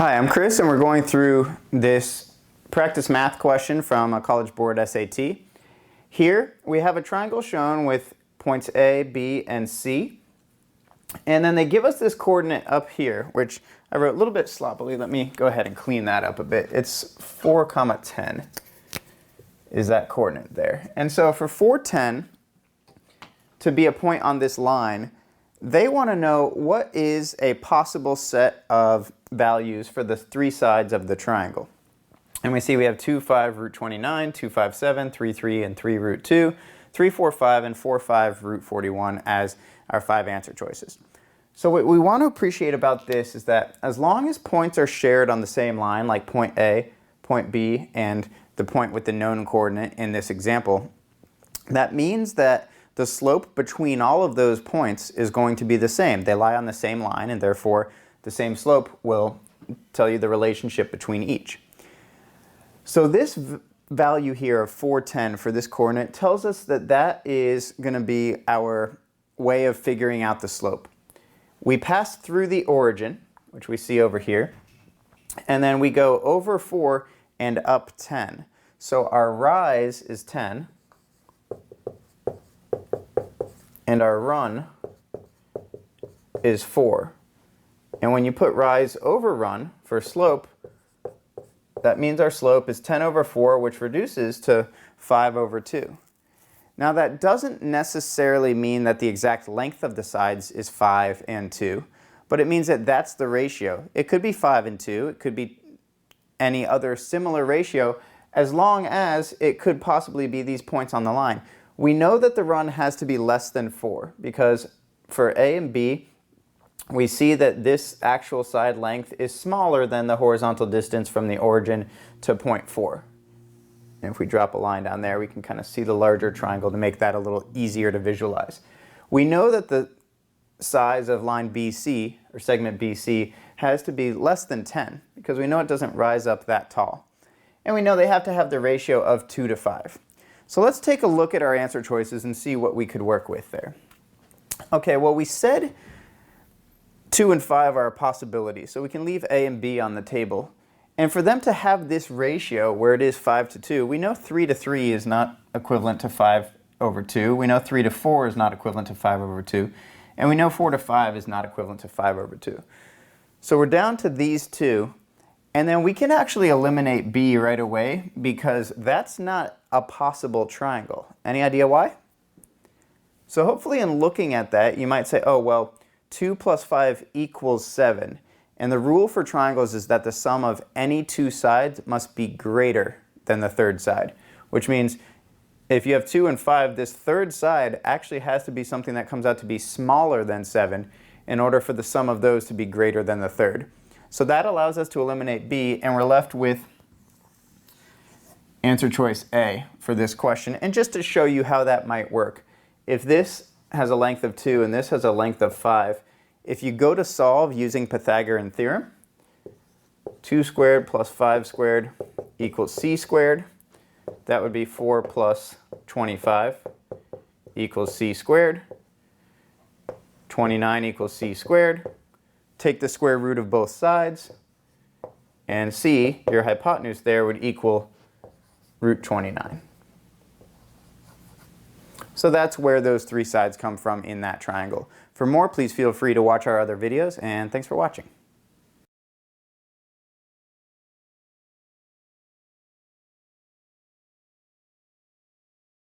Hi, I'm Chris, and we're going through this practice math question from a College Board SAT. Here we have a triangle shown with points A, B, and C. And then they give us this coordinate up here, which I wrote a little bit sloppily. Let me go ahead and clean that up a bit. It's 4, 10 is that coordinate there. And so for 4, 10 to be a point on this line, they want to know what is a possible set of values for the three sides of the triangle. And we see we have 2, 5, root 29, 2, 5, 7, 3, 3, and 3, root 2, 3, 4, 5, and 4, 5, root 41 as our 5 answer choices. So what we want to appreciate about this is that as long as points are shared on the same line, like point A, point B, and the point with the known coordinate in this example, that means that the slope between all of those points is going to be the same. They lie on the same line, and therefore the same slope will tell you the relationship between each. So this value here of 410 for this coordinate tells us that that is going to be our way of figuring out the slope. We pass through the origin, which we see over here, and then we go over 4 and up 10. So our rise is 10, and our run is 4. And when you put rise over run for slope, that means our slope is 10 over 4, which reduces to 5 over 2. Now that doesn't necessarily mean that the exact length of the sides is 5 and 2, but it means that that's the ratio. It could be 5 and 2, it could be any other similar ratio, as long as it could possibly be these points on the line. We know that the run has to be less than 4 because for A and B, we see that this actual side length is smaller than the horizontal distance from the origin to point 4. And if we drop a line down there, we can kind of see the larger triangle to make that a little easier to visualize. We know that the size of line BC, or segment BC, has to be less than 10 because we know it doesn't rise up that tall. And we know they have to have the ratio of 2 to 5. So let's take a look at our answer choices and see what we could work with there. Okay, well we said 2 and 5 are a possibility, so we can leave A and B on the table. And for them to have this ratio where it is 5 to 2, we know 3 to 3 is not equivalent to 5 over 2. We know 3 to 4 is not equivalent to 5 over 2. And we know 4 to 5 is not equivalent to 5 over 2. So we're down to these two. And then we can actually eliminate B right away because that's not a possible triangle. Any idea why? So hopefully in looking at that, you might say, oh, well, 2 plus 5 equals 7. And the rule for triangles is that the sum of any two sides must be greater than the third side, which means if you have 2 and 5, this third side actually has to be something that comes out to be smaller than 7 in order for the sum of those to be greater than the third. So that allows us to eliminate B, and we're left with answer choice A for this question. And just to show you how that might work, if this has a length of 2 and this has a length of 5, if you go to solve using Pythagorean theorem, 2 squared plus 5 squared equals c squared. That would be 4 plus 25 equals c squared. 29 equals c squared. Take the square root of both sides, and c, your hypotenuse there, would equal root 29. So that's where those three sides come from in that triangle. For more, please feel free to watch our other videos, and thanks for watching.